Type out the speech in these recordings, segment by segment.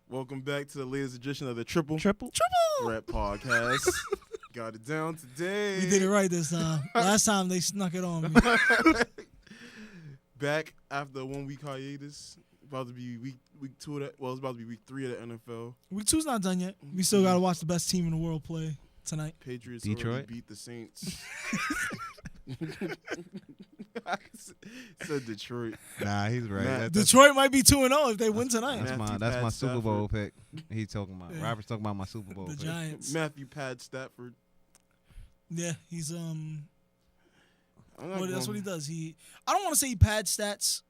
Welcome back to the latest edition of the Triple Threat Podcast. Got it down today. We did it right this time. Last time they snuck it on me. Back after a 1 week hiatus. About to be week 2 of that. Well, it's about to be week 3 of the NFL. Week 2's not done yet. We still got to watch the best team in the world play tonight. Patriots Detroit already beat the Saints. Said Detroit. Nah, he's right. Nah, Detroit might be 2-0 if they win tonight. Matthew my Pad Super Bowl Stafford. pick. He's talking about. Yeah. Robert's talking about my Super Bowl The pick. Giants. Matthew Pad Stafford. Yeah, he's I'm not well, that's going- what he does. I don't want to say he pads stats,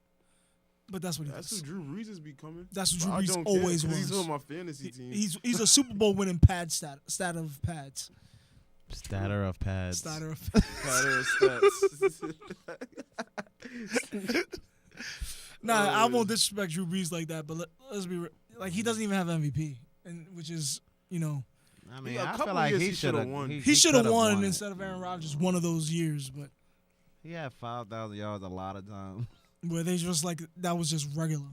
but that's what he That's does. who Drew Brees is becoming. That's what But Drew I Brees don't care, always 'cause was. He's on my fantasy team. He's a Super Bowl winning pad stat of pads. Statter of pads. Starter of Pattern stats. Nah, I won't disrespect Drew Brees like that, but let's be like he doesn't even have MVP, and which is I mean, Yeah, a I couple feel like years he he should have shoulda won. he should have coulda won it. instead of Aaron Rodgers one of those years, but He had 5,000 yards a lot of times. where they just like that was just regular.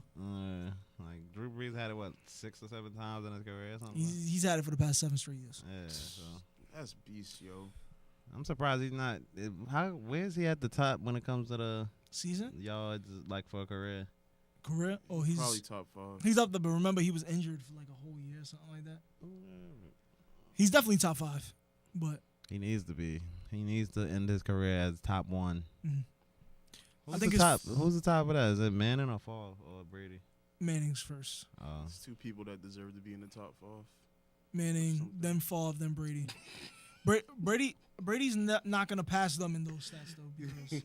Like Drew Brees had it 6 or 7 times in his career or something. He's had it for the past 7 straight years. Yeah, so That's beast, yo. I'm surprised he's not. Where's he at the top when it comes to the Season yards like for a career? career? Oh, Probably top 5. he's up there, but remember he was injured for like a whole year or something like that. He's definitely top 5, but He needs to be. He needs to end his career as top 1. Mhm. Who's I think the it's top? Who's the top of that? Is it Manning or Fall or Brady? Manning's first. There's 2 people that deserve to be in the top 5. Manning, Something. then Favre, then Brady. Brady's not gonna pass them in those stats though, because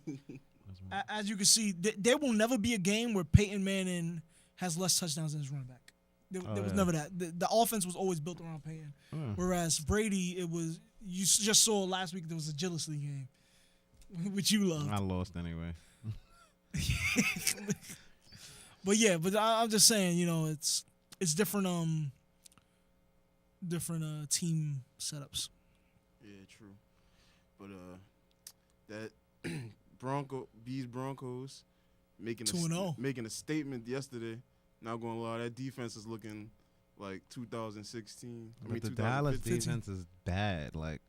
as you can see, there will never be a game where Peyton Manning has less touchdowns than his running back. There was never that. The offense was always built around Peyton. Whereas Brady, it was you just saw last week there was a agility game, which you love. I lost anyway. But yeah, I'm just saying, it's different team setups. Yeah, true. But that Broncos making 2-0. making a statement yesterday. Not gonna lie, that defense is looking like 2016. But the Dallas 2015. defense is bad. Like,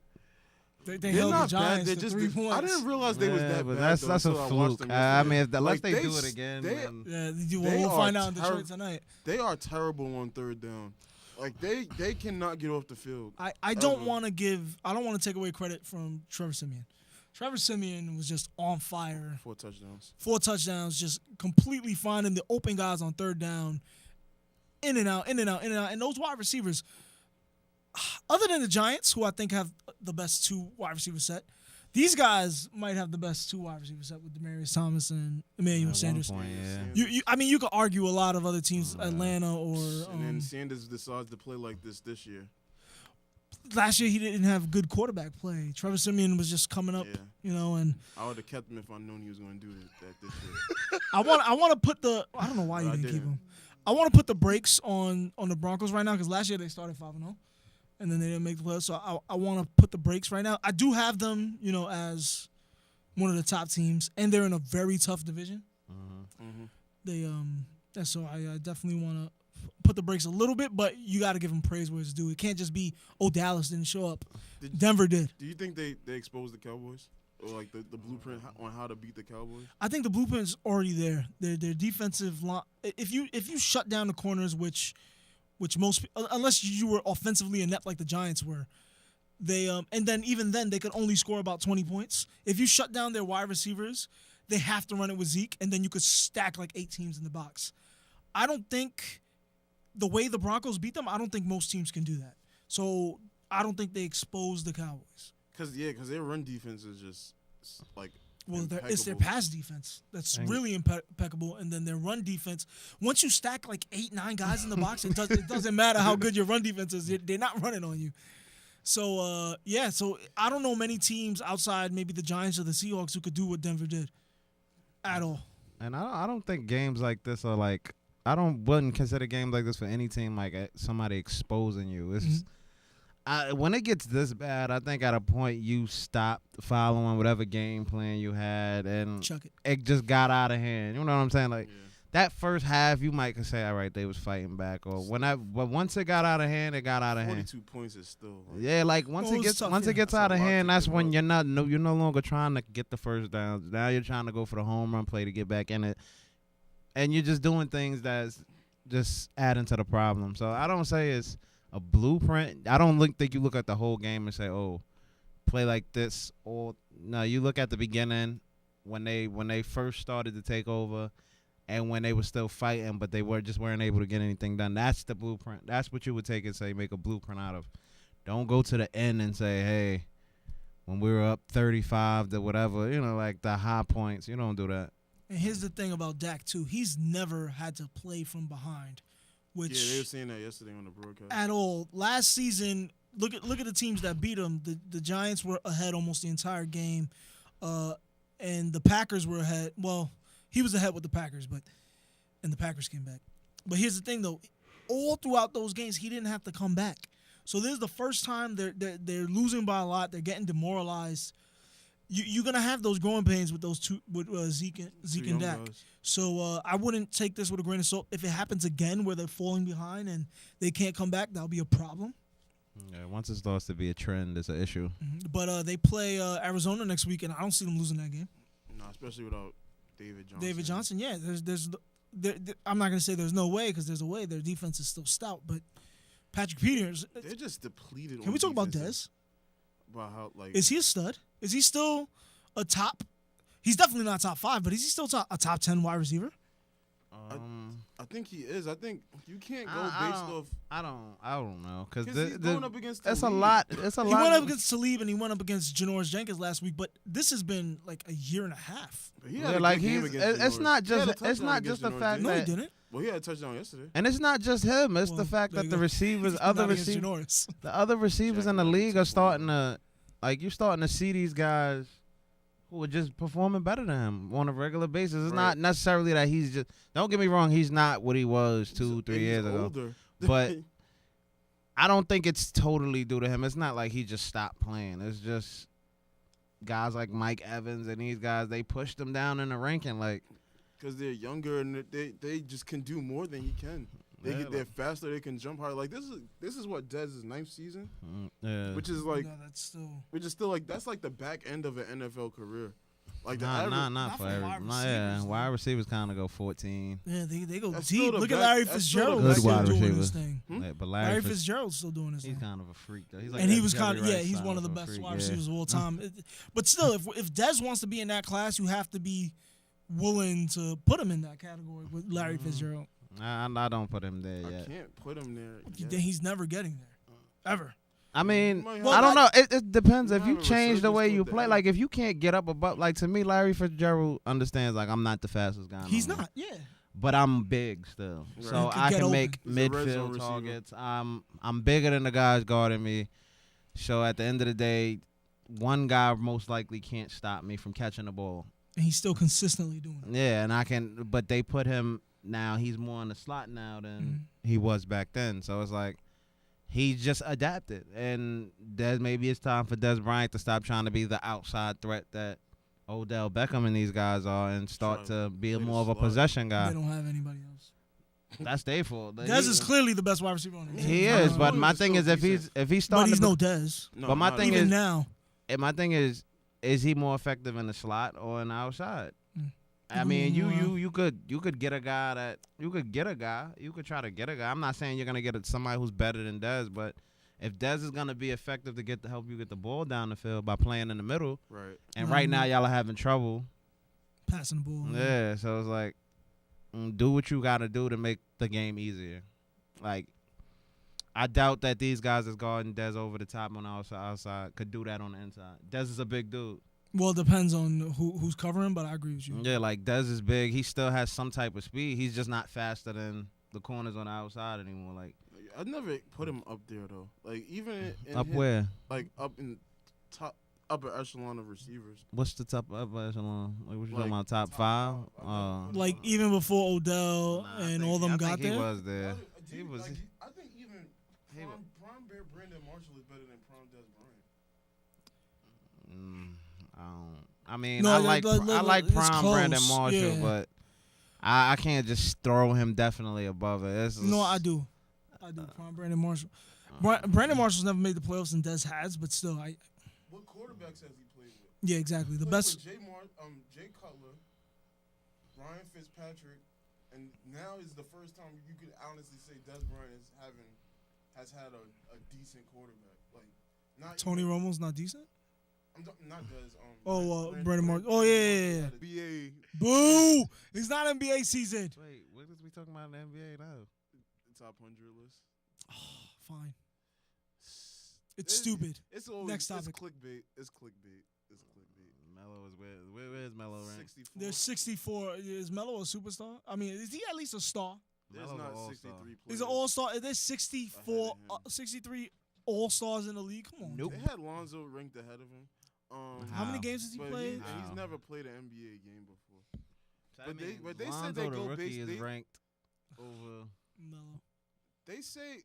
They They're held the not bad. Giants They're to just. 3 points. I didn't realize they was that but bad. that's though, a until I watched fluke. them I yesterday. mean, unless they do s- it again, they- then Yeah, They we'll are find out in Detroit terri- tonight. They are terrible on third down. Like they cannot get off the field. I don't Ever. want to take away credit from Trevor Siemian. Trevor Siemian was just on fire. 4 touchdowns. 4 touchdowns, just completely finding the open guys on third down. In and out. And those wide receivers, other than the Giants, who I think have the best 2 wide receiver set, these guys might have the best 2 wide receiver set with Demaryius Thomas and Emmanuel at Sanders. one point, Yeah. You could argue a lot of other teams, Atlanta or And then Sanders decides to play like this year. last year he didn't have good quarterback play. Trevor Siemian was just coming up, Yeah. and I would have kept him if I known he was going to do that this year. I want to put I don't know why you But I didn't keep didn't. him. I want to put the brakes on the Broncos right now because last year they started 5-0, and then they didn't make the playoffs. So I want to put the brakes right now. I do have them, as one of the top teams, and they're in a very tough division. Mm-hmm. They and so I definitely want to put the brakes a little bit, but you got to give them praise where it's due. It can't just be Dallas didn't show up. Denver did. Do you think they exposed the Cowboys? Or like the blueprint on how to beat the Cowboys? I think the blueprint's already there. Their defensive line. If you shut down the corners, which most, unless you were offensively inept like the Giants were, they and then even then they could only score about 20 points. If you shut down their wide receivers, they have to run it with Zeke, and then you could stack like 8 teams in the box. I don't think the way the Broncos beat them, I don't think most teams can do that. So I don't think they exposed the Cowboys. Because their run defense is just like Well, it's their impeccable. pass defense that's really impeccable, and then their run defense. Once you stack like 8-9 guys in the box, it doesn't matter how good your run defense is. They're not running on you. So so I don't know many teams outside maybe the Giants or the Seahawks who could do what Denver did at all. and I don't think games like this are like wouldn't consider games like this for any team like somebody exposing you. It's when it gets this bad, I think at a point you stop following whatever game plan you had, and Chuck it. it just got out of hand. You know what I'm saying? Like that first half, you might could say, all right, they was fighting back, or but once it got out of hand, it got out of hand. 42 points is still. Like, Yeah, like once Well, it it's gets tough, once yeah. it gets That's out a of lot hand, to that's give when up. you're no longer trying to get the first downs. Now you're trying to go for the home run play to get back in it, and you're just doing things that's just adding to the problem. So I don't say it's a blueprint. I don't think you look at the whole game and say, oh, play like this. Or no, you look at the beginning when they first started to take over. And when they were still fighting, but they weren't able to get anything done. That's the blueprint. That's what you would take and say, make a blueprint out of. Don't go to the end and say, hey, when we were up 35 to whatever, like the high points. You don't do that. And here's the thing about Dak too. He's never had to play from behind, which yeah, they were saying that yesterday on the broadcast. at all. Last season, look at the teams that beat him. The Giants were ahead almost the entire game, and the Packers were ahead. Well, he was ahead with the Packers, and the Packers came back. But here's the thing, though. All throughout those games, he didn't have to come back. So this is the first time they're losing by a lot. They're getting demoralized. You're gonna have those growing pains with those two, with Zeke and Dak. Guys. So I wouldn't take this with a grain of salt. If it happens again where they're falling behind and they can't come back, that'll be a problem. Yeah, once it starts to be a trend, it's an issue. But they play Arizona next week, and I don't see them losing that game. No, especially without David Johnson. David Johnson, yeah. I'm not gonna say there's no way because there's a way. Their defense is still stout, but Patrick Peters. They're just depleted. Can we talk about Dez? About how Is he a stud? Is he still a top? He's definitely not top 5, but is he still a top 10 wide receiver? I think he is. I think you can't go I based don't- off. I don't know because He's going up against. it's a Talib. lot. It's a He lot. went up against Talib and he went up against Janoris Jenkins last week, but this has been like a year and a half. He had Yeah, a good like game he's. against It's Janoris. not He had a just. It's touchdown not against just the Janoris fact No, that. he didn't. Well, he had a touchdown yesterday. And it's not just him. It's Well, the fact there that you the go. receivers, He's other not against receivers, Janoris. the other receivers in the Jack league are Jackson. starting to, like, you're starting to see these guys who are just performing better than him on a regular basis. It's not Right. necessarily that he's just. Don't get me wrong. He's not what he was 2-3 And he's years ago. older. But I don't think it's totally due to him. It's not like he just stopped playing. It's just guys like Mike Evans and these guys. They pushed him down in the ranking. Like, because they're younger and they just can do more than he can. They're faster. They can jump higher. Like this is what Dez's 9th season, yeah. which is like No, that's still. that's like the back end of an NFL career. Like the Not average. not for for every. wide Yeah, receivers, wide receivers kind of go 14. Yeah, they go That's deep. still the Look at back- Larry that's still the Fitzgerald Good still wide doing receiver. his thing. Yeah, but Larry Larry Fitzgerald's still doing his he's thing. kind of a freak though. He's like And he that was Jerry kind of Rice he's style one of the a best freak, wide yeah. receivers of all time. But still, if Dez wants to be in that class, you have to be willing to put him in that category with Larry Fitzgerald. I don't put him there I yet. can't put him there. Then yet. he's never getting there, ever. I mean, You might Well, I don't know. It depends. you If might you have a change the way resurgence you to play, that. like if you can't get up above, like to me, Larry Fitzgerald understands like I'm not the fastest guy. He's no more. not. Yeah. But I'm big still, Right. so You can I get can open. make He's a red zone midfield receiver. targets. I'm bigger than the guys guarding me. So at the end of the day, one guy most likely can't stop me from catching the ball. And he's still consistently doing it. Yeah, and I can. But they put him now. He's more in the slot now than he was back then. So it's like he's just adapted. And maybe it's time for Dez Bryant to stop trying to be the outside threat that Odell Beckham and these guys are, and start Try to be play the more of a slot. possession They guy. don't have anybody else. That's their fault. Dez is clearly the best wide receiver on the team. He is, but Williams my is thing still is if he's But starting he's to no Dez. No, But my not thing at Even is- now. and my thing is he more effective in the slot or in the outside? Mm. I mean, Ooh, you could get a guy that you could try to get a guy. I'm not saying you're gonna get somebody who's better than Dez, but if Dez is gonna be effective to help you get the ball down the field by playing in the middle, all. Right. and right now Mhm. y'all are having trouble. Passing the ball. Yeah, so it's like do what you gotta do to make the game easier. Like I doubt that these guys that's guarding Dez over the top on the outside could do that on the inside. Dez is a big dude. Well, it depends on who's covering, but I agree with you. Yeah, like Dez is big. He still has some type of speed. He's just not faster than the corners on the outside anymore. Like I'd never put him up there though. Like even in up his- where? Like up in top upper echelon of receivers. What's the top echelon? Like what you talking Like, about? Top five? Like even before Odell Nah, I and think- all them I got think he there. was there. Do He you- was. like, I think even He wa- prime Brandon Marshall is better than prime Dez Bryant. I don't. I mean, No, I like, like it's prime Brandon close, Marshall, yeah. but I can't just throw him definitely above it. No, I do. Brandon Marshall. Brandon Marshall's never made the playoffs and Dez has, but still, What quarterbacks has he played with? yeah, exactly. The Played best. with Jay Cutler, Ryan Fitzpatrick, and now is the first time you could honestly say Dez Bryant has had a decent quarterback. Like not Tony even, Romo's not decent. I'm not Dez. Brandon Marshall. Oh yeah. NBA. Boo! It's not NBA season. Wait, what is we talking about in the NBA now? The top 100 list. Fine. It's stupid. It's always Next topic. It's clickbait. It's clickbait. Melo is where is Melo ranked? 64. There's 64. Is Melo a superstar? I mean, is he at least a star? There's Melo's not an all-star. 63 players. He's an all-star. There's 64, Ahead of him. 63 all-stars in the league. Come on. Nope. They had Lonzo ranked ahead of him. How many How? games has he But played? and he's How? never played an NBA game before. So But they said Lonzo, they the go rookie based. is They, ranked over. Melo. they say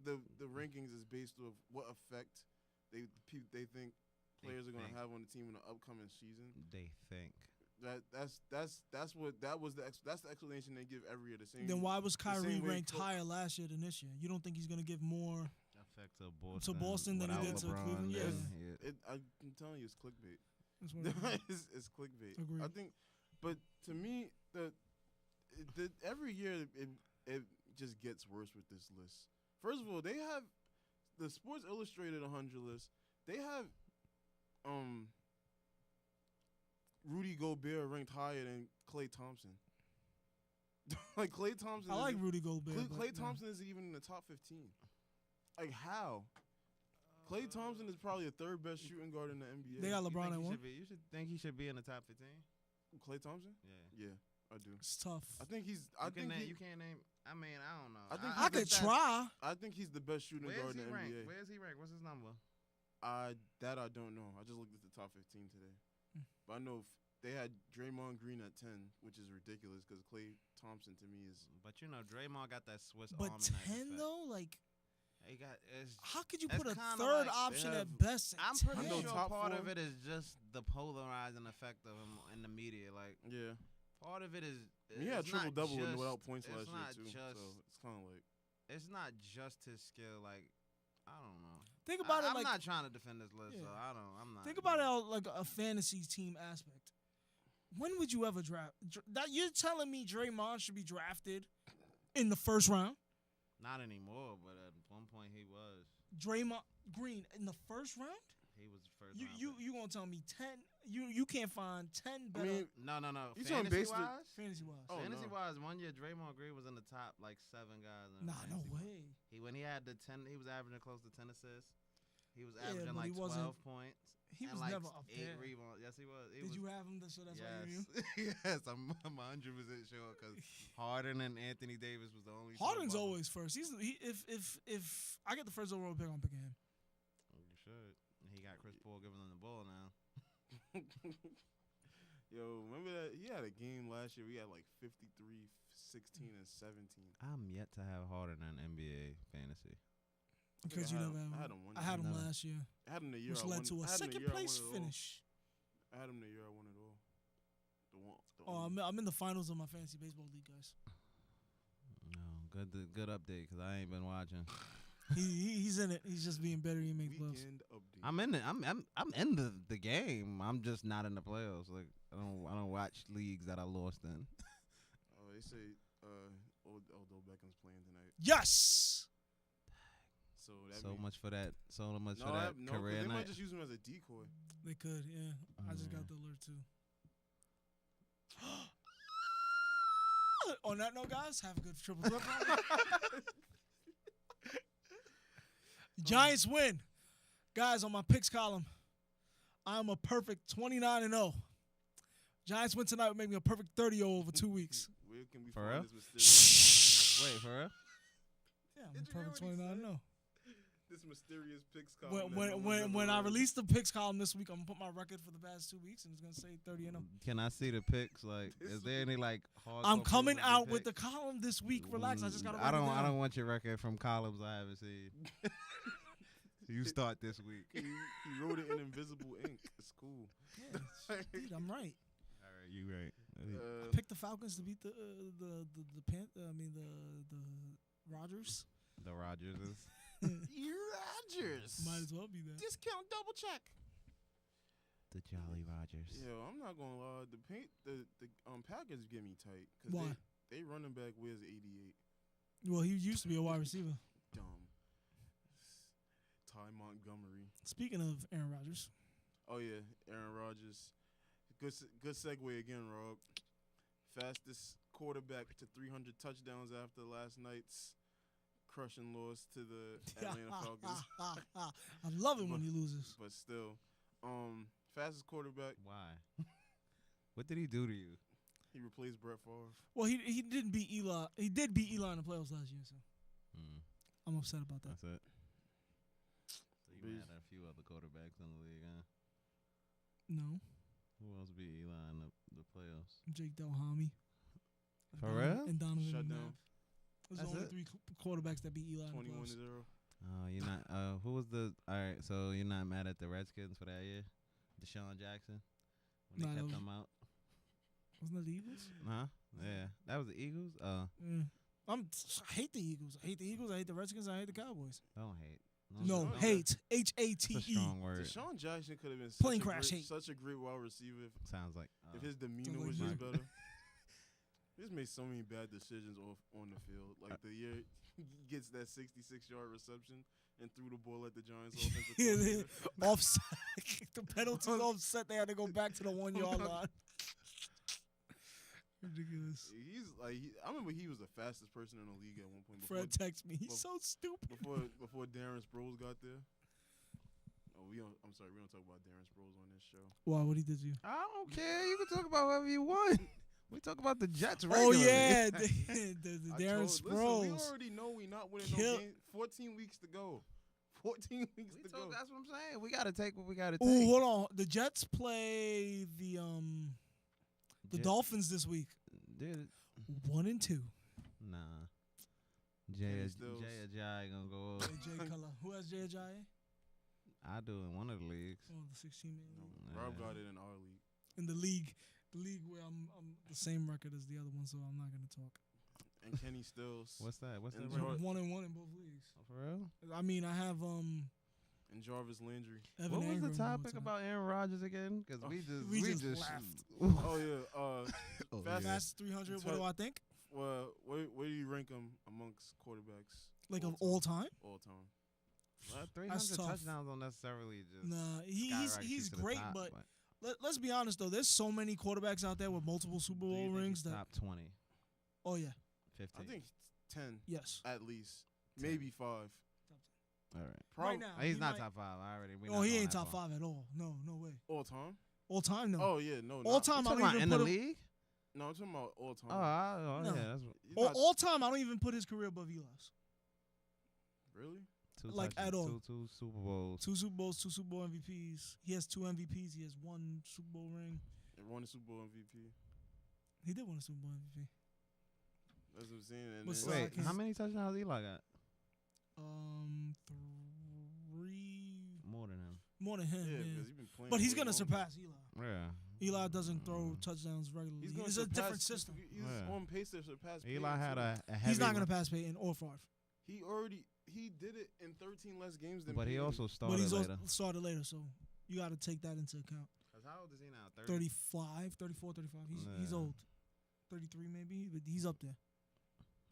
the rankings is based off what effect they think players are going think. to have on the team in the upcoming season. They think. That's the explanation they give every year. The same. Then why was the same Kyrie way ranked Col- higher last year than this year? You don't think he's going to give more? Effect to Boston. Boston than he without did to LeBron, Cleveland? yeah. I'm telling you, it's clickbait. That's what it is. it's clickbait. Agreed. I think, but to me, every year it just gets worse with this list. First of all, they have the Sports Illustrated 100 list. They have Rudy Gobert ranked higher than Klay Thompson. Like Klay Thompson. I like Rudy Gobert. Klay but, Thompson isn't even in the top 15. Like how? Klay Thompson is probably the third best shooting guard in the NBA. They got You LeBron think at he one. should be- You should think he should be in the top 15. Klay Thompson? Yeah. Yeah, I do. It's tough. I think he's. You can't name. I mean, I don't know. I think I could try. I think he's the best shooting Where's guard he in the ranked? NBA. Where's he ranked? What's his number? I don't know. I just looked at the top 15 today, but I know they had Draymond Green at 10, which is ridiculous because Klay Thompson to me is. But you know, Draymond got that Swiss But Army knife 10 effect. though, like, He got. how could you It's put a kinda third like option they at have- best? I'm at pretty 10? sure top part four. of it is just the polarizing effect of him in the media. Like Yeah, part of it is. he had it's triple not double just- without points it's last year not too. just- So it's kind of like It's not just his skill. Like I don't know. Think about it I'm like not trying to defend this list, so Yeah. I'm not. think about it out like a fantasy team aspect. When would you ever draft? That you're telling me Draymond should be drafted in the first round? Not anymore, but at one point he was. Draymond Green in the first round? He was first. You round you pick. you gonna tell me 10? You can't find 10 I better mean, No. You talking Fantasy based on- wise. fantasy wise. Oh, Fantasy no. wise, one year Draymond Green was in the top like 7 guys. In Nah, no fantasy. way. When he had the 10, he was averaging close to 10 assists. He was Yeah, averaging but like he wasn't- 12 points. He and was like never up 8 there. rebounds. Yes, he was. He Did was, you have him? So that's why you Yes, yes, I'm 100% sure because Harden and Anthony Davis was the only. two Harden's above him. always first. If I get the first overall pick, I'm picking him. You should. He got Chris Paul giving him the ball now. yo, remember that he had a game last year. We had like 53, 16, and 17. I'm yet to have Harden in NBA fantasy. Because I you had never him- had him. I had him one I had him year. last year, I had him the year which I led won. to I a had him the second year I place won it all. finish. I had him the year I won it all. The one. The Oh, only- I'm in the finals of my fantasy baseball league, guys. No, good update because I ain't been watching. He's in it. He's just being better. He makes playoffs. weekend update. I'm in it. I'm in the game. I'm just not in the playoffs. Like I don't watch leagues that I lost in. Oh, they say Odell Beckham's playing tonight. Yes. So that So means- much for that. So much No, for that no, 'cause career they might night. just use him as a decoy. They could. Yeah. I just Yeah. got the alert too. On that note, guys, have a good triple threat. Giants win. Guys, on my picks column, I'm a perfect 29-0. Giants win tonight would make me a perfect 30-0 over 2 weeks. Where can we For find real? this mysterious, Wait, for real? Yeah, I'm a Did you hear perfect what he 29-0. this mysterious picks column? When I release the picks column this week, I'm gonna put my record for the past 2 weeks, and it's gonna say 30-0. Can I see the picks? Like, is there any like hard? I'm coming out with the column this week. Relax, I just gotta. I don't. Write it down. I don't want your record from columns I haven't seen. You start this week. He wrote it in invisible ink. It's cool. Yeah, dude, I'm right. All right, you right. Pick the Falcons to beat the Rodgers. The Rodgers is. Rodgers. Might as well be that. Discount double check. The Jolly Rodgers. Yo, I'm not gonna lie. The Packers get me tight because Why? they running back wears 88. Well, he used to be a wide receiver. Dumb. Ty Montgomery. Speaking of Aaron Rodgers, Oh yeah, Aaron Rodgers. Good segue again, Rob. Fastest quarterback to 300 touchdowns after last night's crushing loss to the Atlanta Falcons. I love it when he loses. But still, fastest quarterback. Why? What did he do to you? He replaced Brett Favre. Well, he didn't beat Eli. He did beat Eli in the playoffs last year, so I'm upset about that. That's it. So you had a few other quarterbacks in the league, huh? No, Who else beat Eli in the playoffs? Jake Delhomme. For real? And Donovan Shut McNabb. down. Those That's are only it? three quarterbacks that beat Eli in the playoffs. 21-0. Oh, you're not. Who was the? All right, so you're not mad at the Redskins for that year? Deshaun Jackson when they Nah, kept that him out. Wasn't that the Eagles? Huh? Yeah, that was the Eagles. I hate the Eagles. I hate the Eagles. I hate the Redskins. I hate the Cowboys. Don't hate. No, Deshaun- hate. It's a HATE. strong word. Deshaun Jackson could have been Plane crash hate. such a great wide receiver Sounds like. if his demeanor Sounds was like just you. better. He just made so many bad decisions on the field. Like the year he gets that 66-yard reception and threw the ball at the Giants offensive Yeah, coordinator. offset. The penalty offset. They had to go back to the 1 yard line. Ridiculous. He's like, I remember he was the fastest person in the league at one point. Before, Fred texts me. He's so stupid. before Darren Sproles got there. Oh, I'm sorry, we don't talk about Darren Sproles on this show. Why? What he did to you? I don't care. You can talk about whoever you want. We talk about the Jets Oh regularly. yeah, the Darren Listen, we Sproles. already know we not winning Kill- no game. 14 weeks to go. 14 weeks to go. That's what I'm saying. We got to take what we got to take. Ooh, hold on. The Jets play the Jets- Dolphins this week. Dude, 1-2. nah. Kenny Stills. Jay Ajayi gonna go over. Jay Color. Who has Jay Ajayi? I do in one of the leagues. Oh, the 16-man league. Rob got it in our league. In the league where I'm the same record as the other one, so I'm not gonna talk. And Kenny Stills. What's that? What's that? And record? Jar- 1-1 in both leagues. Oh, for real? I mean, I have And Jarvis Landry. Evan What was Ingram the on topic top. about Aaron Rodgers again? Because we just laughed. Oh, yeah. Oh, Fast- yeah. Fast 300. What do I think? Well, where do you rank him amongst quarterbacks Like all of all time? all time? Well, That's 300 tough. touchdowns don't necessarily just. Nah, skyrocket he's you to the great, top, but let's be honest though. There's so many quarterbacks out there with multiple Super do you Bowl think rings he's that. top 20, Oh yeah, 15. I think 10 yes. at least. Maybe 5. All right. Right now, He's he not might- top 5. I already. We Oh, not he going ain't that top far. 5 at all. No way. All time? All time, no. Oh, yeah. No, All not- time, I Talking don't about even in the put him. league? No, I'm talking about all time. Oh, No. yeah. That's what, He's not- All time, I don't even put his career above Eli's. Really? two Like, touchdowns, at all. Two Super Bowls. 2 Super Bowls, 2 Super Bowl MVPs. He has 2 MVPs. He has 1 Super Bowl ring. And won the Super Bowl MVP. He did win a Super Bowl MVP. That's what I'm saying. And But then- so- Wait, He's- how many touchdowns Eli got? 3 More than him. more than him. yeah, Yeah, because he's been playing. but he's way gonna longer. surpass Eli. Yeah. Eli doesn't throw touchdowns regularly. He's gonna It's a surpass- different system. He's Yeah. on pace to surpass. Eli Peyton, had too. a heavy. He's not gonna pass Peyton or Favre. He did it in 13 less games than. But he Peyton. also But started he's later. also started later, so you got to take that into account. How old is he now? 35, 34, 35. He's Yeah. old. 33 maybe, but he's up there.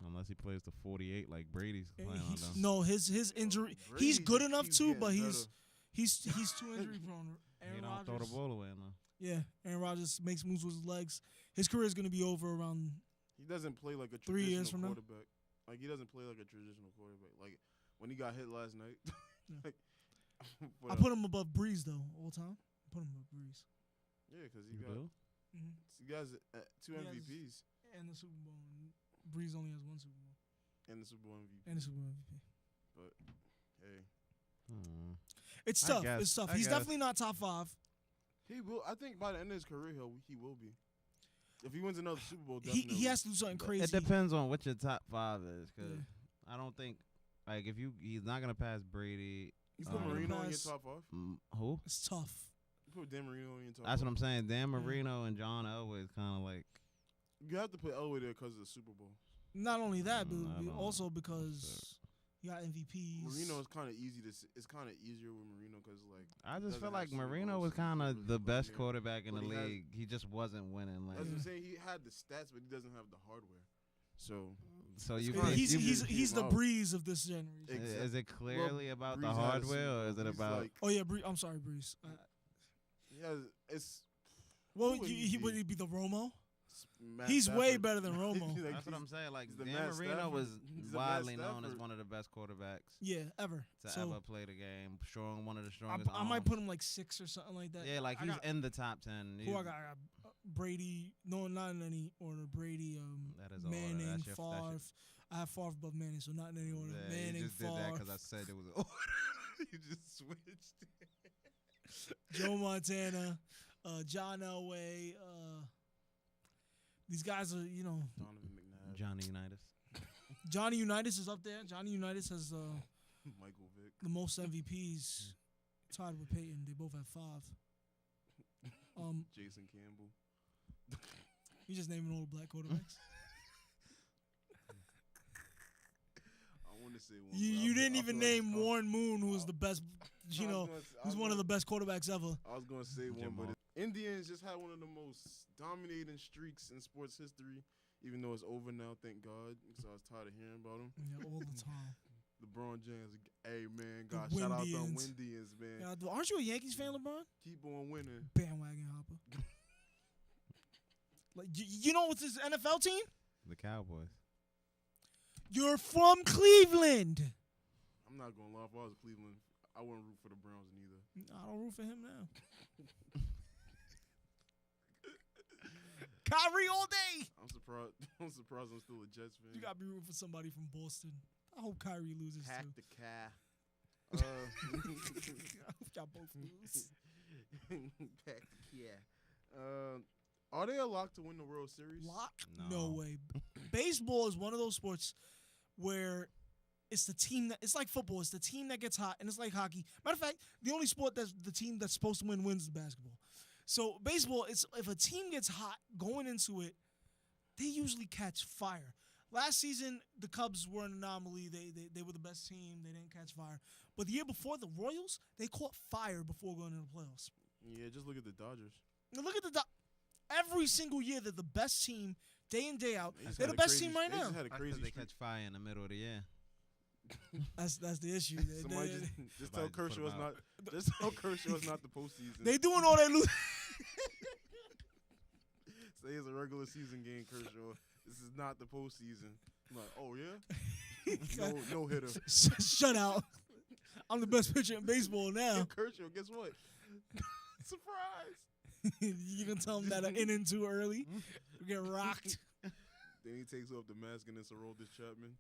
Unless he plays to 48 like Brady's playing on them. No, his injury. Brady He's good just enough keeps too, getting but better. he's too injury prone. He Aaron don't throw the Rodgers. ball away enough. Yeah, Aaron Rodgers makes moves with his legs. His career is gonna be over around. He doesn't play like a 3 years traditional from now? quarterback. Like he doesn't play like a traditional quarterback. Like when he got hit last night. Yeah. like, I put him above Breeze though all time. I put him above Breeze. Yeah, because he You got do? he guys 2 He has- MVPs And the Super Bowl. And Breeze only has 1 Super Bowl and the Super Bowl MVP. and the Super Bowl MVP. But hey, It's I tough. guess. It's tough. I He's guess. definitely not top 5. he will. I think by the end of his career, he will be. If he wins another Super Bowl, He definitely. he has to do something crazy. It depends on what your top 5 is, because Yeah. I don't think like if he's not gonna pass Brady. He's You put not gonna Marino in your pass. top 5. Who? It's tough. You put Dan Marino in your top That's 5. what I'm saying. Dan Marino and John Elway is kind of like You have to put Elway there because of the Super Bowl. Not only that, I but don't- also because you got MVPs. Marino is kind of easy to. It's kind of easier with Marino because like I just doesn't feel have like Super Marino Bowls, was so kind he of really the don't best care. quarterback in But the he has- league. He just wasn't winning. Like, that's what I'm saying. He had the stats, but he doesn't have the hardware. So so It's you kinda think he's you he's just he's keep the him out. Breeze of this generation. Exactly. is it clearly about the Breeze had a hardware or is Super it Bowl. He's about? like, Oh yeah, I'm sorry, Breeze. he has, it's Well, Who would he he would be? he be the Romo? Matt He's way Stafford. better than Romo. Like, That's what I'm he's- saying. Like he's the Dan Matt Marino Stafford. was He's the widely Matt known as Stafford. one of the best quarterbacks Yeah, ever. to So ever play the game. Strong, one of the I, strongest. I might arms. put him like 6 or something like that. Yeah, like I he's got, in the top 10. who I got? I got Brady. No, not in any order. Brady. That is all. Manning. That's your, Favre. that's I have Favre above Manning, so not in any order. your, yeah, Manning. you just did that Favre. because I said it was an order. You just switched. Joe Montana. John Elway. These guys are, Donovan McNabb, Johnny Unitas. Johnny Unitas is up there. Johnny Unitas has Michael Vick. the most MVPs, tied with Peyton. They both have 5. Jason Campbell. You just naming all the black quarterbacks. I want to say one. You but I didn't feel even like it's name tough. Warren Moon, who was the best. I was Who's one of the best quarterbacks ever. I was gonna say one, Jamal. but Indians just had one of the most dominating streaks in sports history. Even though it's over now, thank God, because I was tired of hearing about them. Yeah, all the time. LeBron James, hey man, God, The shout out to Windians. Windians, man. Yeah, aren't you a Yankees fan, LeBron? Keep on winning. Bandwagon hopper. Like you know what's his NFL team? The Cowboys. You're from Cleveland. I'm not gonna lie, if I was Cleveland, I wouldn't root for the Browns neither. I don't root for him now. Kyrie all day. I'm surprised. I'm surprised I'm still a Jets fan. You got to be rooting for somebody from Boston. I hope Kyrie loses Pack too. the car. I hope y'all both lose. Pack the car. Are they a lock to win the World Series? Lock? No. No way. Baseball is one of those sports where it's the team that it's like football. It's the team that gets hot, and it's like hockey. Matter of fact, the only sport that's the team that's supposed to win wins is basketball. So baseball, it's if a team gets hot going into it, they usually catch fire. Last season, the Cubs were an anomaly. They were the best team. They didn't catch fire. But the year before, the Royals, they caught fire before going into the playoffs. Yeah, just look at the Dodgers. Now look at every single year they're the best team, day in, day out. They just They're had the a best crazy- team right they now. just had a That's crazy 'cause they streak. catch fire in the middle of the year. That's the issue. Somebody They, just tell Somebody put Kershaw it's him not. out. Just tell Kershaw it's not the postseason. they doing all that. Say it's a regular season game, Kershaw. This is not the postseason. I'm like, oh yeah, no hitter. Shut out. I'm the best pitcher in baseball now. Kershaw, guess what? Surprise. You can tell them that an inning too early. We get rocked. Then he takes off the mask and it's Aroldis Chapman.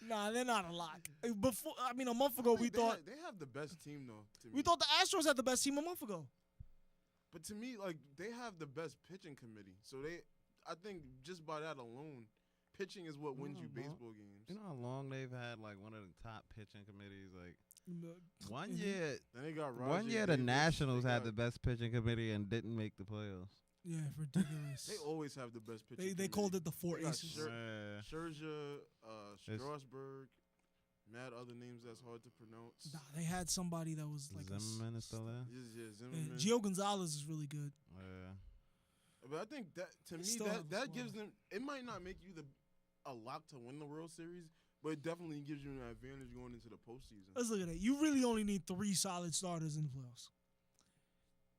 Nah, they're not a lock. Before, a month ago we thought they have the best team though. To me. we thought the Astros had the best team a month ago. But to me, like they have the best pitching committee. So I think just by that alone, pitching is what wins you baseball games. You know how long they've had like one of the top pitching committees? Like one Mhm. year, Then they got Rajay one year the Davis. Nationals They had got- the best pitching committee and didn't make the playoffs. Yeah, ridiculous. They always have the best pitching. They called it the four They got aces. Scher- Yeah. Scherzer, Strasburg, mad other names that's hard to pronounce. Nah, they had somebody that was like Zimmerman is still there. Yeah, Zimmerman. Gio Gonzalez is really good. Yeah. But I think that to They me still have a that squad. gives them. It might not make you a lock to win the World Series, but it definitely gives you an advantage going into the postseason. Let's look at it. You really only need 3 solid starters in the playoffs.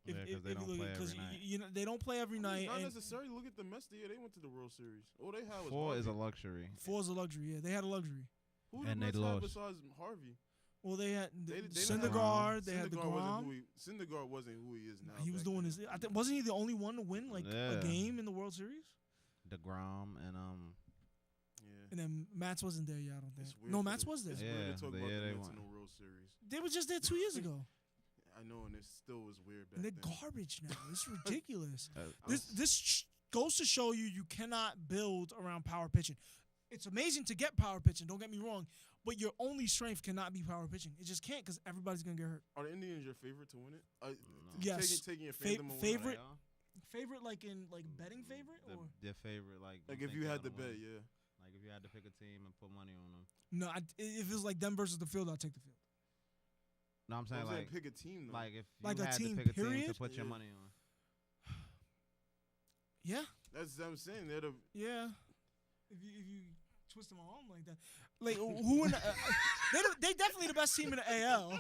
Yeah, because they don't play every night. You know they don't play every night. Not And necessarily. Look at the Mets the year they went to the World Series. All they had was 4 is a Harvey. luxury. 4 is a luxury. Yeah, they had a luxury. Who did and the they Mets have lost. besides Harvey? Well, they had They didn't Syndergaard. have- They had the Syndergaard wasn't Grom. Syndergaard wasn't who he is now. He was back doing then. his. I think wasn't he the only one to win like Yeah. a game in the World Series? DeGrom and Yeah. And then Mats wasn't there yet. I don't think. It's weird No, for Mats the- was there. It's Yeah, weird to talk the about year the they Mets in won. the World Series. They were just there 2 years ago. I know, and it still was weird back And they're then. garbage now. It's ridiculous. I This goes to show you cannot build around power pitching. It's amazing to get power pitching. Don't get me wrong, but your only strength cannot be power pitching. It just can't because everybody's gonna get hurt. Are the Indians your favorite to win it? Yes. Taking your Fa- fandom away. favorite- Like, Favorite, like in like betting favorite, or their favorite, like Like you if think you they're had to gonna bet, win. yeah. Like if you had to pick a team and put money on them. no? If it was like them versus the field, I'll take the field. No, I'm saying I'm saying like pick a team though. like if you Like a had team, to pick a team to period? put your Yeah. money on. Yeah, That's what I'm saying. They're the yeah. If you twist them arm like that, like who in the, they definitely the best team in the AL.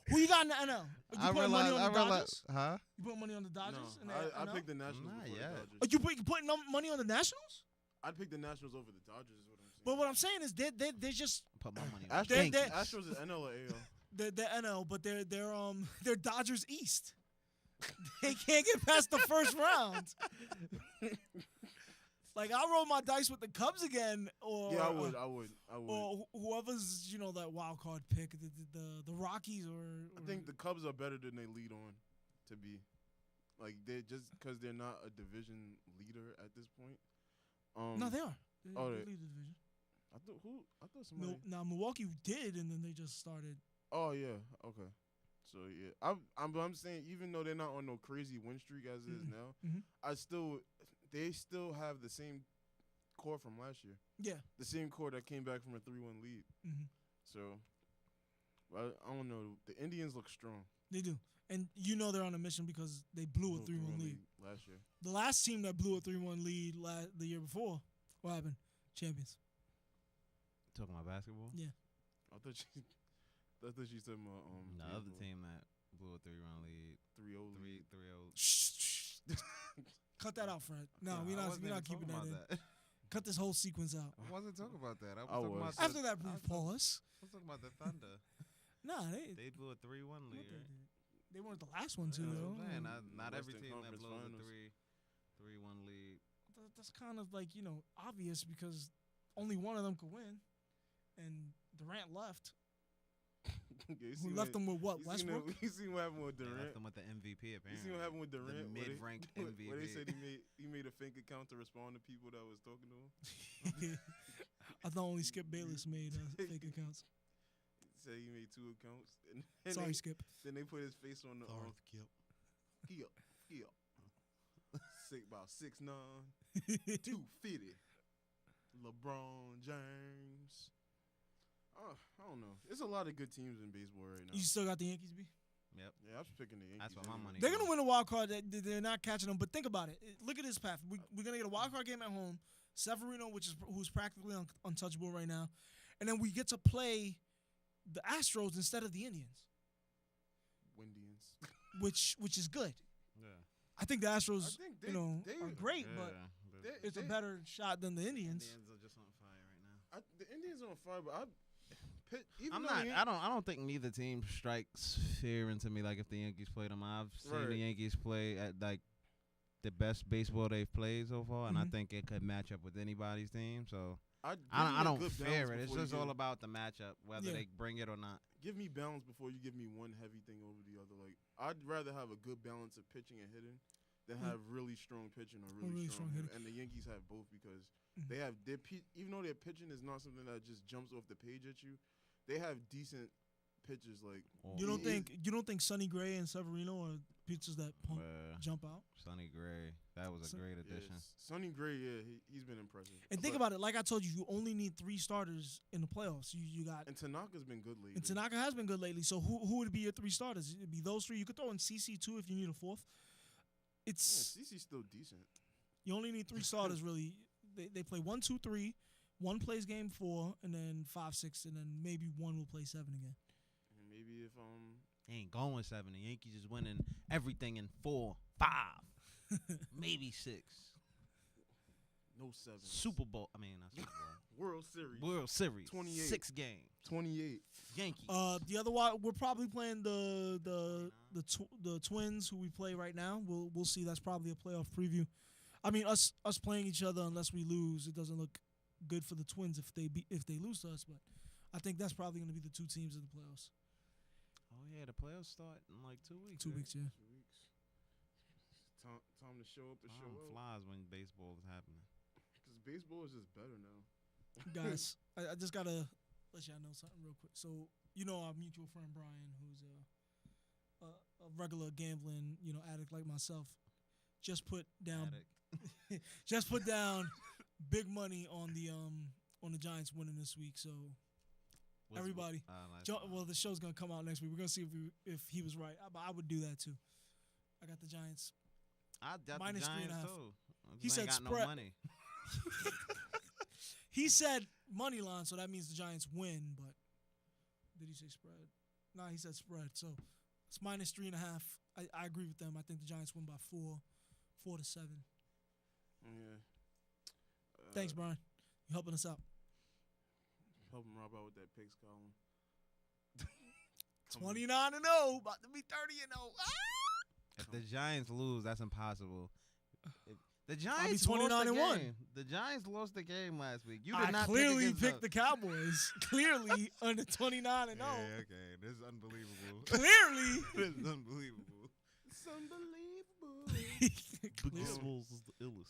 Who you got in the NL? You putting money on the Dodgers? huh? You putting money on the Dodgers? no. in the I NL? picked the Nationals Not before yet. the Dodgers. You putting money on the Nationals? I'd pick the Nationals over the Dodgers. Is what I'm saying. But what I'm saying is they just Put my money on. Astros, They- Astros is NL or AL. they're NL, but they're Dodgers East. They can't get past the first round. Like I roll my dice with the Cubs again, or Yeah, I would. or whoever's that wild card pick, the Rockies or I think the Cubs are better than they lead on to be. Like they just because they're not a division leader at this point. no, they are. They oh, lead the division. I thought somebody. Now Milwaukee did, and then they just started. Oh yeah, okay. So yeah, I'm saying even though they're not on no crazy win streak as it is now, Mhm. They still have the same core from last year, Yeah. the same core that came back from a 3-1 lead. hmm So, I don't know. The Indians look strong. They do, and they're on a mission because they blew a 3-1 lead. last year. The last team that blew a 3-1 lead the year before, what happened? Champions. Talking about basketball. Yeah. I thought she said my The other team that blew a 3-run lead, 3-0 lead. 3-0. Shh. Cut that out, Fred. No, we're not keeping that in. Cut this whole sequence out. I wasn't talking about that. I was I talking was. about After that brief pause. I was talking about the Thunder. Nah, they They blew a 3-1 lead, right? they weren't the last one too, That's what though. I'm saying. Not every Western team that Conference blows Finals. a 3-1 lead. That's kind of like obvious because only one of them could win, and Durant left. Who left them with what? Westbrook. You seen what happened with They left Durant? them with the MVP You apparently. seen what happened with Durant? The where they- mid-ranked where they MVP. said he made a fake account to respond to people that was talking to him. I thought only Skip Bayless made fake accounts. He said he made 2 accounts. And Sorry, they, Skip. Then they put his face on the Kip. Skip. About 6'9", 250. LeBron James. I don't know. There's a lot of good teams in baseball right now. You still got the Yankees, B? Yep. Yeah, I was picking the Yankees. That's what my anyway. money. They're gonna win a wild card. They're not catching them. But think about it. Look at this path. We're gonna get a wild card game at home. Severino, who's practically untouchable right now, and then we get to play the Astros instead of the Indians, Windians. which is good. Yeah. I think the Astros, I think they are great, but it's a better shot than the Indians. Indians are just on fire right now. The Indians are on fire, but even I'm though not. the I don't think neither team strikes fear into me. Like if the Yankees played them, I've seen Right. the Yankees play at like the best baseball they've played so far, and I Mhm. think it could match up with anybody's team. So I I don't fear it. It's just all about the matchup, whether Yeah. they bring it or not. Give me balance before you give me one heavy thing over the other. Like I'd rather have a good balance of pitching and hitting than have really strong pitching or really, strong hitting. And the Yankees have both because they have even though their pitching is not something that just jumps off the page at you, they have decent pitchers. Like You don't think Sonny Gray and Severino are pitchers that jump out? Sonny Gray, that was a great addition. Sonny Gray, yeah, he's been impressive. And think about it. Like I told you, you only need 3 starters in the playoffs. You got And Tanaka's been good lately. and Tanaka has been good lately. So who would be your 3 starters? It'd be those 3. You could throw in CC too if you need a 4th. Yeah, It's CC's still decent. you only need 3 starters really. They play 1, 2, 3. One plays game 4, and then 5, 6, and then maybe one will play 7 again. And maybe if They ain't going 7. The Yankees is winning everything in 4, 5, maybe 6. no 7 Super Bowl. I mean, not Super Bowl. World Series World Series. 28. 6 games. 28. Yankees. The other one, we're probably playing the Twins, who we play right now. We'll see. That's probably a playoff preview. I mean, us playing each other unless we lose, it doesn't look good for the Twins if they lose to us. But I think that's probably going to be the 2 teams in the playoffs. Oh yeah, the playoffs start in like 2 weeks. 2 right? weeks, yeah. 2 weeks. Time to show up. To Time show up. flies when baseball is happening. Because baseball is just better now. Guys, I just gotta let y'all know something real quick. So our mutual friend Brian, who's a regular gambling addict like myself, just put down big money on the Giants winning this week. So everybody, the show's gonna come out next week. We're gonna see if he was right. But I would do that too. I got the Giants. I got minus the Giants 3.5. too. He said got spread. No money. He said money line, so that means the Giants win. But did he say spread? Nah, he said spread. So it's minus 3.5. I agree with them. I think the Giants win by 4 to 7. Yeah. Thanks, Brian. You helping us out. Helping Rob out with that picks column. 29-0, about to be 30-0. Ah! If the Giants lose, that's impossible. If the I'll be Giants lost 29-1. the game. The Giants lost the game last week. You did I not clearly pick picked the Cowboys. Clearly under 29-0. Yeah, okay. This is unbelievable. Clearly. This is unbelievable. It's unbelievable.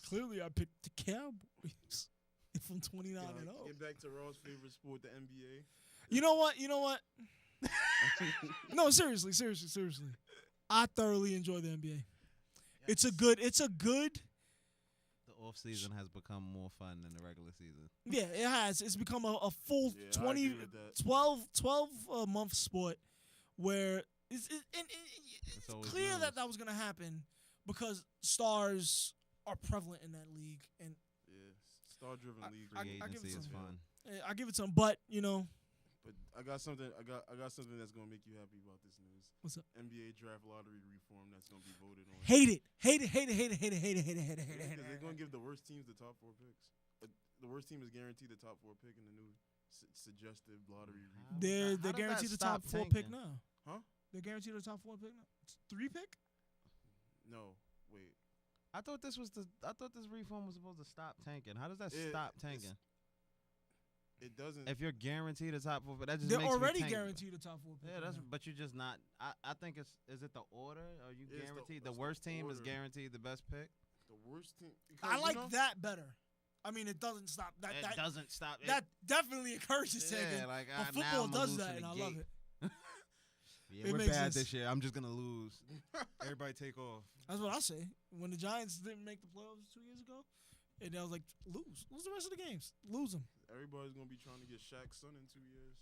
Clearly, I picked the Cowboys. If I'm 29-0. Get back to Raw's favorite sport, the NBA. You know what? No, seriously. I thoroughly enjoy the NBA. It's a good. The off season has become more fun than the regular season. Yeah, it has. It's become a full Yeah, I 20, agree with that. 12 month sport where it's always clear news. that was going to happen because stars are prevalent in that league. And Yeah, star-driven league. I Free give agency it is some- fun. I give it some, but But I got something. I got something that's gonna make you happy about this news. what's up? NBA draft lottery reform that's gonna be voted on. Hate it. Because they're gonna give the worst teams the top 4 picks. The worst team is guaranteed the top 4 pick in the new suggested lottery reform. They're How does that guaranteed the stop top 4 pick tanking? now. Huh? They're guaranteed the top 4 pick now. It's 3 pick? No, wait. I thought this reform was supposed to stop tanking. How does that It- stop it's- tanking? It doesn't. If you're guaranteed a top 4, but that just They're makes me already tank. guaranteed the top 4 pick. Yeah, now. but you're just not. I think is it the order? Are you It's guaranteed? the The worst team is order. guaranteed the best pick. the worst team. because, I you like know, that better. I mean, it doesn't stop. It That doesn't stop. that definitely encourages Yeah, taking. like, but now football I'ma does lose that, to and the I love gate. it. Yeah, It we're makes bad sense. this year. I'm just gonna lose. Everybody take off. That's what I say. When the Giants didn't make the playoffs 2 years ago, and I was like, lose the rest of the games, lose them, everybody's gonna be trying to get Shaq's son in 2 years.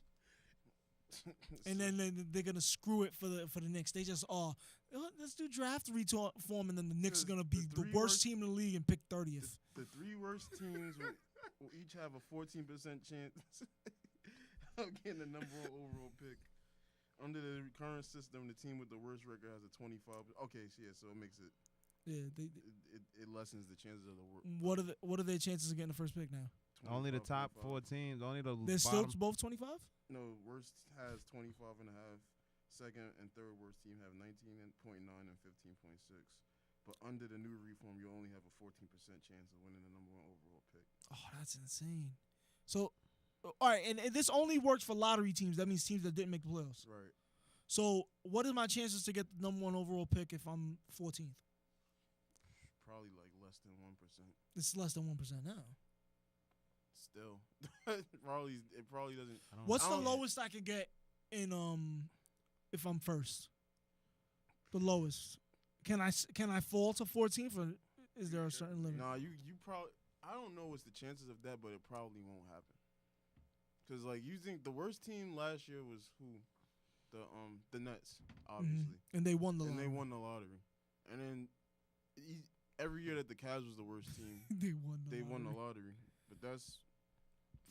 and then they're gonna screw it for the Knicks. They just let's do draft reform, and then the Knicks are gonna be The the three worst worst- team in the league and pick 30th. the 3 worst teams will each have a 14% chance of getting the number 1 overall pick. Under the current system, the team with the worst record has a 25. Okay, so it makes it. Yeah, It lessens the chances of the worst. what are their chances of getting the first pick now? Only the top 4 teams. Only the They're still bottom. both 25. No, worst has 25.5. Second and third worst team have 19.9 and 15.6. But under the new reform, you only have a 14% chance of winning the number 1 overall pick. Oh, that's insane. So, all right, and this only works for lottery teams. That means teams that didn't make the playoffs. Right. So, what are my chances to get the number 1 overall pick if I'm 14th? Probably like less than 1%. It's less than 1% now. Still, it probably doesn't. I don't- What's I the don't- lowest I could get in if I'm first? The lowest. Can I fall to 14th, or is there a certain limit? Nah, you probably. I don't know what's the chances of that, but it probably won't happen. Cause like you think the worst team last year was who? The Nets, obviously, And they won the and lottery. they won the lottery. And then every year that the Cavs was the worst team, They won the they lottery. won the lottery. But that's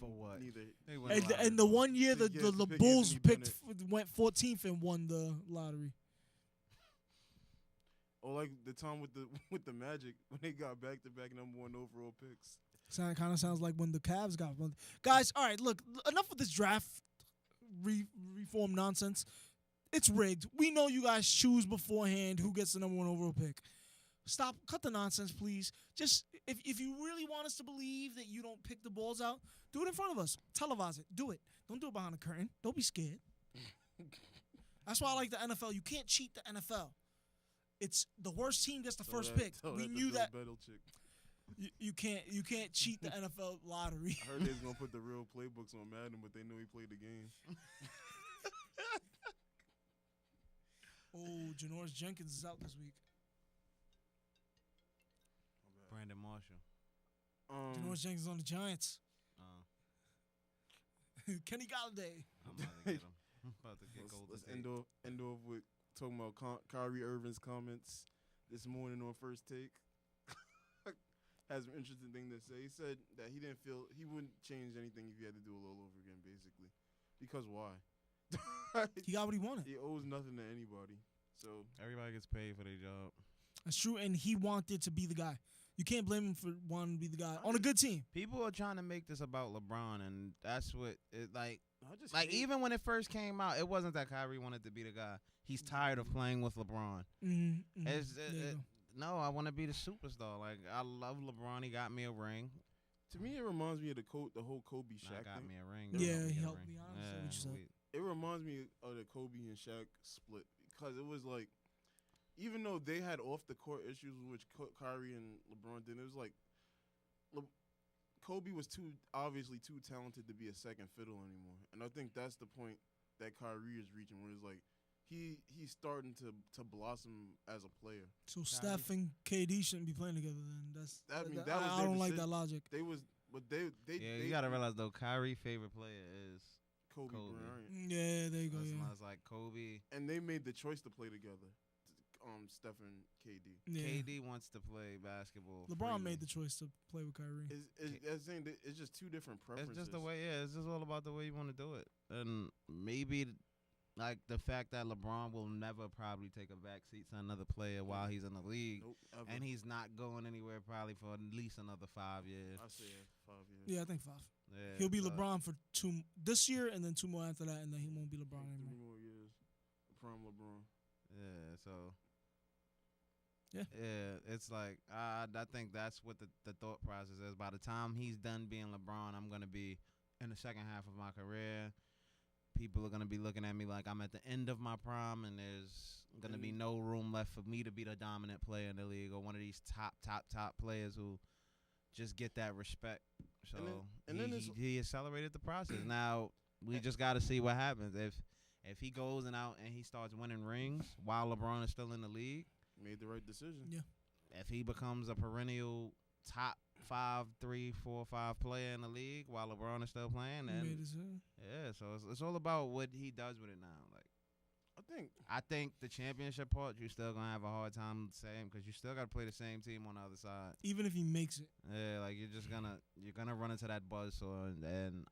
For what? neither. They won And, the and the lottery. one year To the pick Bulls Anthony went 14th and won the lottery. Or like the time with the Magic when they got back-to-back number 1 overall picks. So it kind of sounds like when the Cavs got one. Guys, all right, look, enough of this draft reform nonsense. It's rigged. We know you guys choose beforehand who gets the number 1 overall pick. Stop. Cut the nonsense, please. Just, if you really want us to believe that you don't pick the balls out, do it in front of us. Televise it. Do it. Don't do it behind the curtain. Don't be scared. That's why I like the NFL. You can't cheat the NFL. It's the worst team gets the first pick. We knew that. You can't cheat the NFL lottery. I heard they was gonna put the real playbooks on Madden, but they knew he played the game. Oh, Janoris Jenkins is out this week. My bad. Brandon Marshall. Janoris Jenkins is on the Giants. Uh, Kenny Galladay. I'm about to get him. I'm about to get Golden Let's State. end off with talking about Kyrie Irving's comments this morning on First Take. Has an interesting thing to say. He said that he didn't feel he wouldn't change anything if he had to do it all over again, basically. Because why? He got what he wanted. He owes nothing to anybody. So Everybody gets paid for their job. That's true, and he wanted to be the guy. You can't blame him for wanting to be the guy on a good team. People are trying to make this about LeBron, and that's what it like. I just Like, hate- even when it first came out, it wasn't that Kyrie wanted to be the guy. He's tired of playing with LeBron. Mm-hmm. There you go. No, I want to be the superstar. Like, I love LeBron. He got me a ring. to me, it reminds me of the whole Kobe Not Shaq got thing. me a ring. Yeah, Got he a helped ring. me out. I understand what you said. It reminds me of the Kobe and Shaq split because it was like, even though they had off the court issues which Kyrie and LeBron did, it was like Kobe was obviously too talented to be a second fiddle anymore, and I think that's the point that Kyrie is reaching, where it's like he's starting to blossom as a player. So Steph and KD shouldn't be playing together. Then I mean, that was I their don't like decision. that logic. They was, but they Yeah, you gotta realize though, Kyrie's favorite player is Kobe Bryant, Yeah, there you go. it's Yeah. not like Kobe. and they made the choice to play together. Steph and KD. Yeah. KD wants to play basketball. LeBron freely. made the choice to play with Kyrie. It's just two different preferences. It's just the way. Yeah, it's just all about the way you want to do it, and maybe like the fact that LeBron will never probably take a back seat to another player while he's in the league, Nope, ever. and he's not going anywhere probably for at least another 5 years. I say 5 years. Yeah, I think 5. Yeah, He'll be so- LeBron for 2 this year, and then 2 more after that, and then he won't be LeBron Like 3 anymore. more years. Prime LeBron. Yeah, so. Yeah. Yeah, it's like I think that's what the thought process is. By the time he's done being LeBron, I'm gonna be in the second half of my career. People are gonna be looking at me like I'm at the end of my prime, and there's gonna be no room left for me to be the dominant player in the league or one of these top players who just get that respect. So and then he accelerated the process. Now we just got to see what happens if he goes out and he starts winning rings while LeBron is still in the league. Made the right decision. Yeah. If he becomes a perennial top 5, 3, 4, 5 player in the league while LeBron is still playing, He made then his, yeah, so it's all about what he does with it now. Like, I think I think the championship part you're still gonna have a hard time saying because you still gotta play the same team on the other side. even if he makes it. Yeah, like you're gonna run into that buzzsaw, and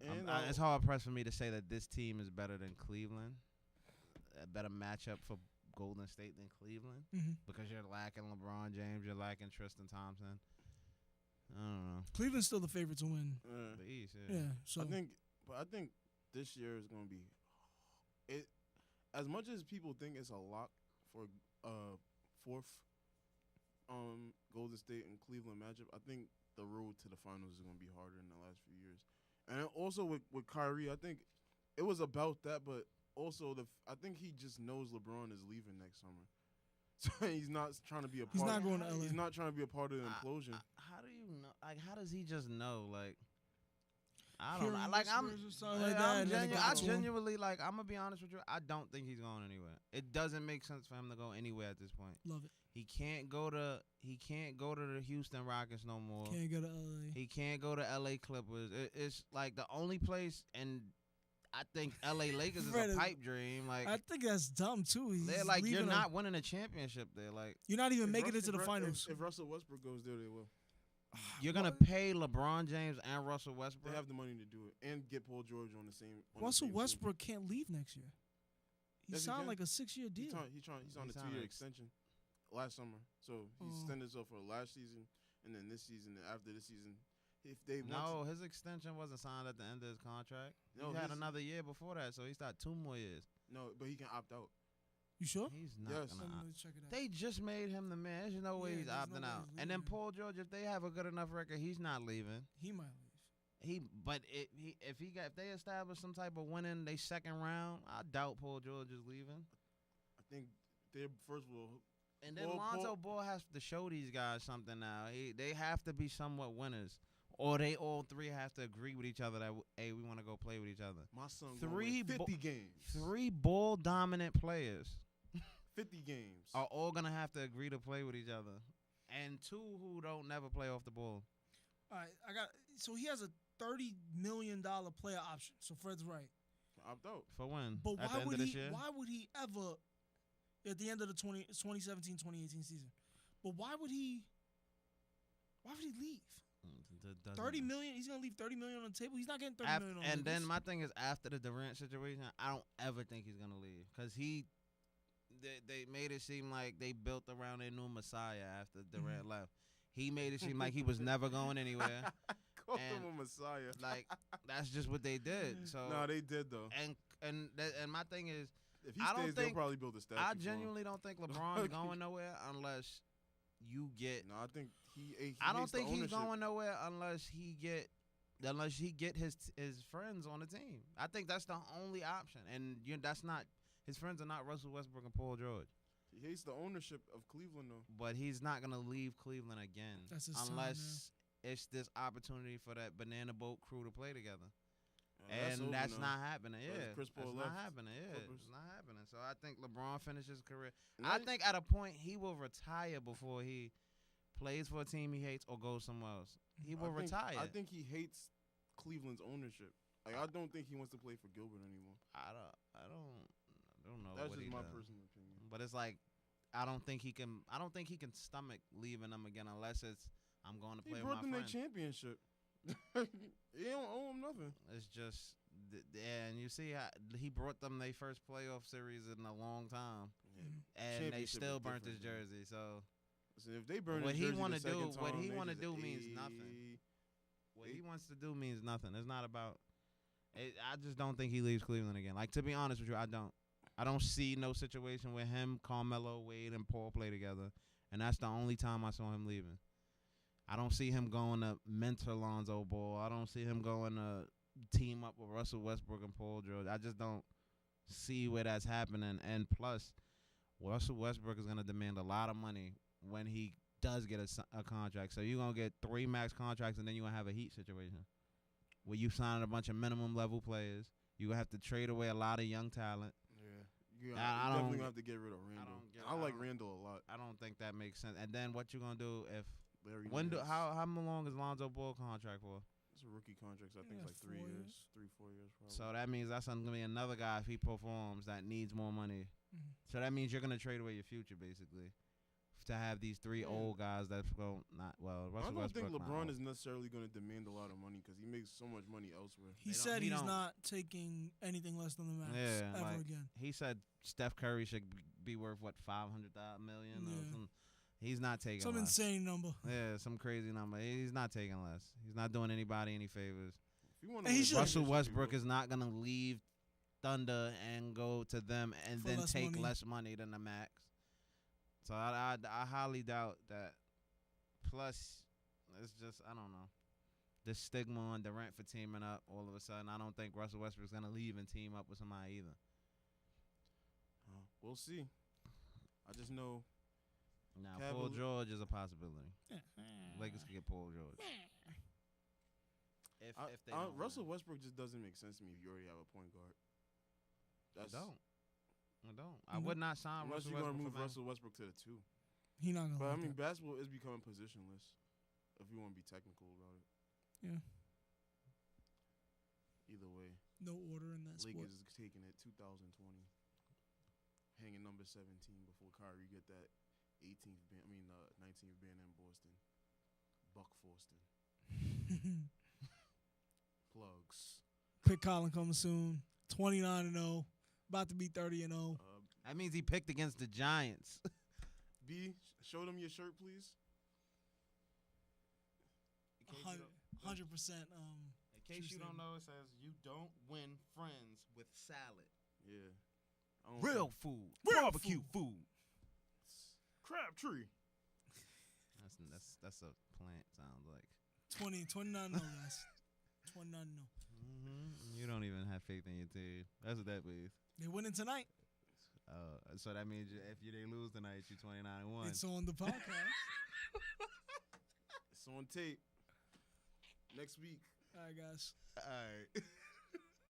And it's hard pressed for me to say that this team is better than Cleveland, a better matchup for Golden State than Cleveland. Hmm. Because you're lacking LeBron James, you're lacking Tristan Thompson. I don't know. Cleveland's still the favorite to win. The East, yeah. Yeah. So I think this year is going to be it. As much as people think it's a lock for fourth Golden State and Cleveland matchup, I think the road to the finals is going to be harder than the last few years. And also with Kyrie, I think it was about that, but also I think he just knows LeBron is leaving next summer. So he's not trying to be a part. He's not going to LA. He's not trying to be a part of the implosion. How do you know? Like, how does he just know? Like, I don't know. Hearing Like, I'm, whispers or something like I'm that, and then it I got to him. genuinely, like, I'm gonna be honest with you. I don't think he's going anywhere. It doesn't make sense for him to go anywhere at this point. Love it. He can't go to the Houston Rockets no more. Can't go to LA. He can't go to LA Clippers. It's like the only place, and I think LA Lakers is Fred a is- pipe dream. Like, I think that's dumb too. He's they're like, you're leaving not winning a championship there. Like, You're not even If making it to Russ- the if Ru- finals. If Russell Westbrook goes there, they will. you're gonna pay LeBron James and Russell They Westbrook. have the money to do it and get Paul George on the same. On Russell the same team. Westbrook can't leave next year. He Yes, he signed can. like a 6-year deal. He's on a He 2-year signed extension last summer. So he Oh. extended himself for last season and then this season. And after this season, if they No, his extension wasn't signed at the end of his contract. No, he had his- another year before that, so he's got 2 more years. no, but he can opt out. You sure? He's not Yes. gonna. Let opt. me check it out. They just made him the man. There's no way Yeah, he's there's no opting way out. he's And then leaving. Paul George, if they have a good enough record, he's not leaving. He might leave. If they establish some type of winning they second round, I doubt Paul George is leaving. I think they first of all, And then Well, Lonzo Paul- Ball has to show these guys something now. They have to be somewhat winners, or they all three have to agree with each other that hey, we want to go play with each other. My son Three going 50 bo- games. 3 ball dominant players 50 games. are all gonna have to agree to play with each other, and 2 who don't never play off the ball. All right, so he has a $30 million player option. So Fred's right. Opt out. For when? But At the why end would of this he? year? Why would he ever? At the end of the 2017-2018 season, but why would he? Why would he leave? Doesn't- $30 million. He's gonna leave $30 million on the table. He's not getting $30 million on the And then Lakers. my thing is, after the Durant situation, I don't ever think he's gonna leave because they made it seem like they built around their new messiah after Durant left. He made it seem like he was never going anywhere. Call And- him a messiah. Like that's just what they did. So No, they did though. and my thing is, If he I don't stays, they'll think- probably build a statue. I for him. genuinely don't think LeBron's going nowhere unless you get. No, I think he I don't hates the think he's ownership. going nowhere unless he get his friends on the team. I think that's the only option, and that's not his friends are not Russell Westbrook and Paul George. He hates the ownership of Cleveland though. But he's not gonna leave Cleveland again That's his time, unless it's this opportunity for that banana boat crew to play together. That's And over that's now. not happening. Because Yeah, Chris Paul that's left not happening. Yeah, Clippers. it's not happening. So I think LeBron finishes his career. And I that- think at a point he will retire before he plays for a team he hates or goes somewhere else. He will retire. I think he hates Cleveland's ownership. Like I don't think he wants to play for Gilbert anymore. I don't know. That's what just he my does. personal opinion. But it's like I don't think he can stomach leaving them again unless it's I'm going to He play brought with them my their friend. championship. He don't owe him nothing. It's just and you see how he brought them their first playoff series in a long time, and they Championship still is burnt his different, man. jersey. So So if they burn What his he jersey wanna the second do- what time, he they wanna just, do means "Ayy." nothing. what he wants to do means nothing. It's not about. I just don't think he leaves Cleveland again. Like to be honest with you, I don't see no situation where him, Carmelo, Wade, and Paul play together, and that's the only time I saw him leaving. I don't see him going to mentor Lonzo Ball. I don't see him going to team up with Russell Westbrook and Paul George. I just don't see where that's happening. And plus, Russell Westbrook is going to demand a lot of money when he does get a contract. So you're going to get 3 max contracts, and then you're going to have a Heat situation where you sign a bunch of minimum level players. You're going to have to trade away a lot of young talent. Yeah, you I definitely don't- gonna have to get rid of Randall. I like Randall a lot. I don't think that makes sense. And then what you going to do if Larry when do Nance. how long is Lonzo Ball contract for? It's a rookie contract. So I think Yeah, it's like 3 4 years, 3-4 years. Probably. So that means that's going to be another guy if he performs that needs more money. Mhm. So that means you're going to trade away your future basically to have these 3 Yeah. old guys that go not well. I Russell don't think Westbrook not LeBron old. is necessarily going to demand a lot of money because he makes so much money elsewhere. He They don't- said he he's don't- not taking anything less than the max Yeah, ever like, again. He said Steph Curry should be worth what 500 million or Yeah. something. He's not taking Some less. insane number. Yeah, some crazy number. He's not taking less. He's not doing anybody any favors. If you want And he should- Russell Westbrook is not gonna leave Thunder and go to them and For then less take money. less money than the max. So I highly doubt that. Plus, it's just I don't know. The stigma on Durant for teaming up all of a sudden. I don't think Russell Westbrook's gonna leave and team up with somebody either. We'll see. I just know Now, Cavalier- Paul George is a possibility. Lakers could get Paul George. If they don't Russell win. Westbrook just doesn't make sense to me if you already have a point guard. I don't. I No. would not sign Unless Russell you're gonna Westbrook move for them. Russell Westbrook to the 2. He not gonna. But I like mean, that. basketball is becoming positionless. If you want to be technical about it. Yeah. Either way, No order in that sport. Lakers is taking it 2020, hanging number 17 before Kyrie get that 19th ban in Boston. Buck Forston. Plugs. Pick Colin coming soon. 29-0. About to be 30-0. That means he picked against the Giants. B, show them your shirt, please. 100%. In case you don't know, it says you don't win friends with salad. Yeah. I don't Real think- food. Real Barbecue food. Crabtree. That's a plant, sounds like. 29-0, guys. 29-0. You don't even have faith in your team. That's what that means. They winning tonight. So that means if they lose tonight, you 29-1. It's on the podcast. It's on tape. Next week. All right, guys. All right.